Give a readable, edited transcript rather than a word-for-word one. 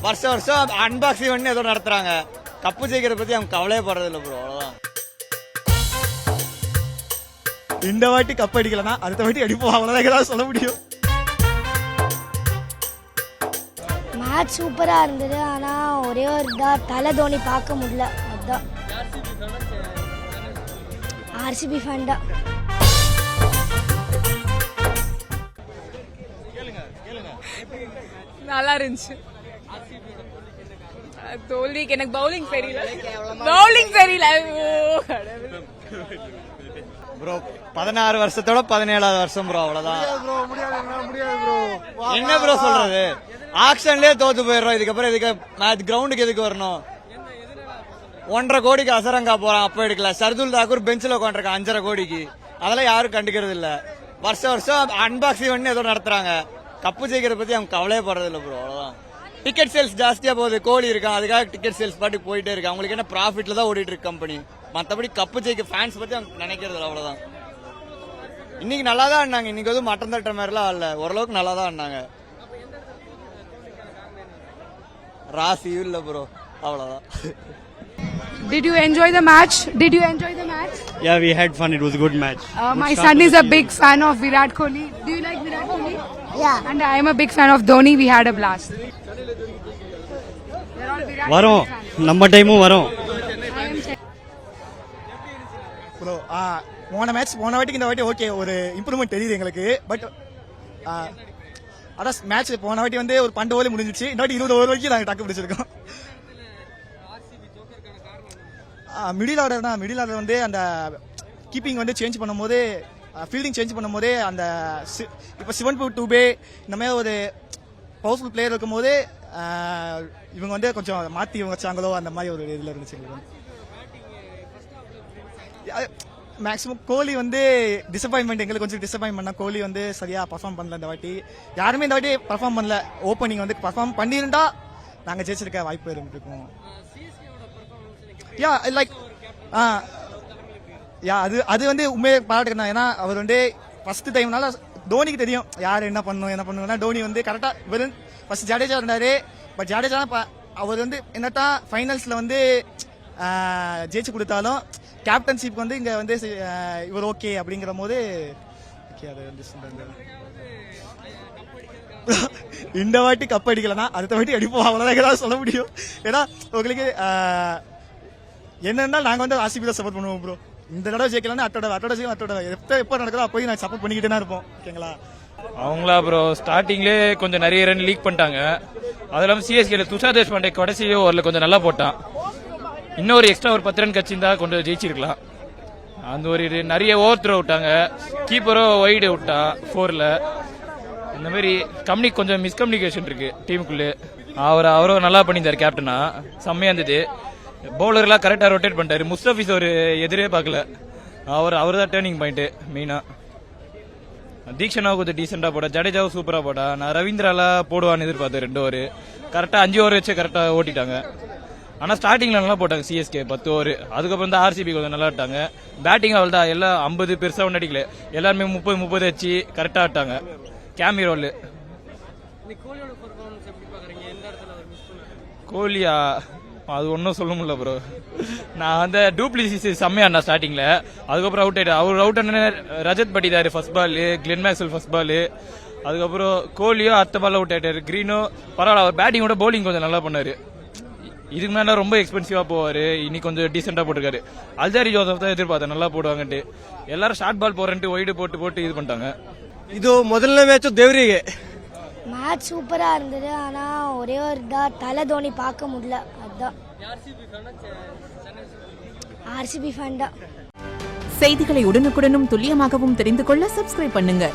வருஷம் வருஷம் அன்பாக்சிங் பண்ணி ஏதோ நடத்துறாங்க. கப்பு ஜெயிக்கிறத பத்தி அவங்க கவலையே படுறது இல்லை ப்ரோ. அவ்வளவுதான். இந்த வாட்டி கப் அடிக்கலனா அடுத்த வாட்டி அடிப்போம், அவ்வளவுதான் சொல்ல முடியும். மேட்ச் சூப்பரா இருந்தது. ஆனா ஒரே ஒரு தலை தோனி பார்க்க முடியல. அதுதான் ஆர்சிபி ஃபேன் தான். நல்லா இருந்துச்சு. தோல்விக்கு எனக்கு பவுலிங் தெரியல. ப்ரோ 16 வருஷத்தோட 17வது வருஷம் ப்ரோ. அவ்வளவுதான். என்ன ப்ரோ சொல்றது? ஆக்ஷன்லயே தோத்து போயிடுறோம். இதுக்கப்புறம் இதுக்கு மேட்ச் கிரவுண்டுக்கு எதுக்கு வரணும்? 1.5 கோடிக்கு அசரங்கா போறான், அப்ப எடுக்கல. சர்துல் தாக்கூர் பெஞ்சில் உட்காந்துருக்கான் 5.5 கோடிக்கு. அதெல்லாம் யாரும் கண்டுக்கிறது இல்ல. வருஷம் வருஷம் அன்பாக்சிங் பண்ணி ஏதோ நடத்துறாங்க. கப்பு ஜெயிக்கிறத பத்தி அவங்க கவலையே படுறது இல்லை ப்ரோ. அவ்வளவுதான். டிக்கெட் சேல்ஸ் ஜாஸ்தியா போகுது. கோலி இருக்கான், அதுக்காக டிக்கெட் சேல்ஸ் பாட்டுக்கு போயிட்டே இருக்கு. அவங்களுக்கு என்ன ப்ராஃபிட்ல தான் ஓடிட்டு இருக்கு கம்பெனி. மற்றபடி கப்பு ஜெயிக்க ஃபேன்ஸ் பத்தி அவங்க நினைக்கிறது இல்லை. அவ்வளவுதான். இன்னைக்கு நல்லா தான் ஆடினாங்க. இன்னைக்கு வந்து மட்டன் தட்ட மாதிரிலாம் ஆடல, ஓரளவுக்கு நல்லா தான் ஆடினாங்க. ராசி இல்ல ப்ரோ. அவ்வளவுதான். Did you enjoy the match? Yeah, we had fun. It was a good match. My son is a big fan of Virat Kohli. Do you like Virat Kohli? Yeah. And I am a big fan of Dhoni. We had a blast. வரோம், நம்ம டைமும் வரோம். Bro போன வாட்டிக்கு இந்த வாட்டி okay, ஒரு improvement தெரியுது எங்களுக்கு. பட் அதான் மேட்ச் போன வாட்டி வந்து ஒரு 12 ஓவர் முடிஞ்சிச்சு. இந்த வாட்டி 20 ஓவர் வரைக்கும் நாங்கள் டக்கு பிடிச்சிருக்கோம். மிடில் ஆர்டர் வந்து அந்த கீப்பிங் வந்து சேஞ்ச் பண்ணும்போது, ஃபீல்டிங் சேஞ்ச் பண்ணும்போதே அந்த இப்போ சிவன் டூபே இந்த மாதிரி ஒரு பவர்ஃபுல் பிளேயர் இருக்கும்போது இவங்க வந்து கொஞ்சம் மாற்றி வச்சாங்களோ அந்த மாதிரி ஒரு இதில் இருந்துச்சு. மேக்ஸிமம் கோலி வந்து டிசப்பாயின்மெண்ட், எங்களுக்கு கொஞ்சம் டிசப்பாயின்மெண்ட். கோலி வந்து சரியா பர்ஃபார்ம் பண்ணல இந்த வாட்டி. யாருமே இந்த வாட்டி பர்ஃபார்ம் பண்ணல. ஓப்பனிங் வந்து பர்ஃபார்ம் பண்ணியிருந்தா நாங்கள் ஜெயிச்சிருக்க வாய்ப்பு இருந்திருக்கும். அது வந்து உண்மையை பாராட்டுக்கணும். ஏன்னா அவர் வந்து ஃபர்ஸ்ட் டைம்னால தோனிக்கு தெரியும் யார் என்ன பண்ணுவோம்னா டோனி வந்து கரெக்டா வெறும் ஃபர்ஸ்ட் ஜடேஜா இருந்தாரு. பட் ஜடேஜா அவர் வந்து என்னத்தான் ஃபைனல்ஸ்ல வந்து ஜெயிச்சு கொடுத்தாலும் கேப்டன்ஷிப் வந்து இங்க வந்து இவர் ஓகே அப்படிங்கிற போது இந்த வாட்டி கப் அடிக்கலனா அடுத்த வாட்டி அடிப்போம், அவ்வளவுதான் சொல்ல முடியும். ஏன்னா உங்களுக்கு என்னன்னா நாங்க வந்து ஆர்சிபி தான் சப்போர்ட் பண்ணுவோம் ப்ரோ. இந்த தடவை ஜெயிக்கலன்னா அட்டோட எப்போ நடக்குதோ அப்போயும் நான் சப்போர்ட் பண்ணிக்கிட்டே தான் இருப்போம். ஓகேங்களா? அவங்களா ப்ரோ ஸ்டார்டிங்லேயே கொஞ்சம் நிறைய ரன் லீக் பண்ணிட்டாங்க. அது இல்லாமல் சிஎஸ்கேல துஷார் தேஷ்பாண்டே கடைசி ஓவரில் கொஞ்சம் நல்லா போட்டான். இன்னொரு எக்ஸ்ட்ரா ஒரு 10 ரன் கட்சிருந்தா கொஞ்சம் ஜெயிச்சிருக்கலாம். அந்த ஒரு நிறைய ஓவர் த்ரோ விட்டாங்க. கீப்பரும் வைடு விட்டா 4ல். இந்த மாதிரி கொஞ்சம் மிஸ்கம்யூனிகேஷன் இருக்கு டீமுக்குள்ளே. அவரும் நல்லா பண்ணியிருந்தார் கேப்டனா, செம்மையா இருந்தது. பவுலர்லாம் கரெக்டாக ரொட்டேட் பண்ணிட்டாரு. முஸ்தபிஸ் ஒரு எதிரே பார்க்கல. அவர் தான் டேர்னிங் பாயிண்ட் மெயினா. தீக்ஷனாவும் கொஞ்சம் டீசெண்டாக போட்டா, ஜடேஜாவும் சூப்பராக போட்டா. நான் ரவீந்திராலாம் போடுவான்னு எதிர்பார்த்தேன். 2 ஓவர் கரெக்டாக 5 ஓவர் வச்சு கரெக்டாக ஓட்டிட்டாங்க. ஆனால் ஸ்டார்டிங்ல நல்லா போட்டாங்க சிஎஸ்கே 10 ஓவர். அதுக்கப்புறம் தான் ஆர்சிபி கொஞ்சம் நல்லா ஆட்டாங்க. பேட்டிங் அவள் தான் எல்லாம் 50 பெருசாக ஒன்று அடிக்கல. எல்லாருமே 30 வச்சு கரெக்டாக ஆட்டாங்க. கேமி ரோல் கோலியா அது ஒன்றும் சொல்ல முடியல ப்ரோ. நான் வந்து டூப்ளிசிஸ் செம்மையாண்ணா ஸ்டார்டிங்ல. அதுக்கப்புறம் அவுட் ஆயிட்டு. அவர் அவுட் ஆன Rajat Patidar first ball, Glenn Maxwell first ball. அதுக்கப்புறம் கோலியோ அடுத்த பால் அவுட் ஆயிட்டாரு. கிரீனோ பரவாயில்ல, அவர் பேட்டிங்கோட பவுலிங் கொஞ்சம் நல்லா பண்ணாரு. இதுக்கு மேல ரொம்ப எக்ஸ்பென்சிவா போவாரு. இன்னைக்கு கொஞ்சம் டீசெண்டா போட்டிருக்காரு. அல்ஜாரி ஜோசப் தான் எதிர்பார்த்தேன் நல்லா போடுவாங்கன்ட்டு. எல்லாரும் ஷார்ட் பால் போறேன்ட்டு ஒய்டு போட்டு இது பண்ணிட்டாங்க. ಇದು ಮೊದಲನೇ ಮ್ಯಾಚ್ ದೇವರಿಗೆ மேட்ச் சூப்பரா இருந்தது. ஆனா ஒரே ஒரு தலை தோனி பார்க்க முடியல. அதுதான் ஆர்சிபி ஃபேன் தான். செய்திகளை உடனுக்குடனும் துல்லியமாகவும் தெரிந்து கொள்ள சப்ஸ்கிரைப் பண்ணுங்க.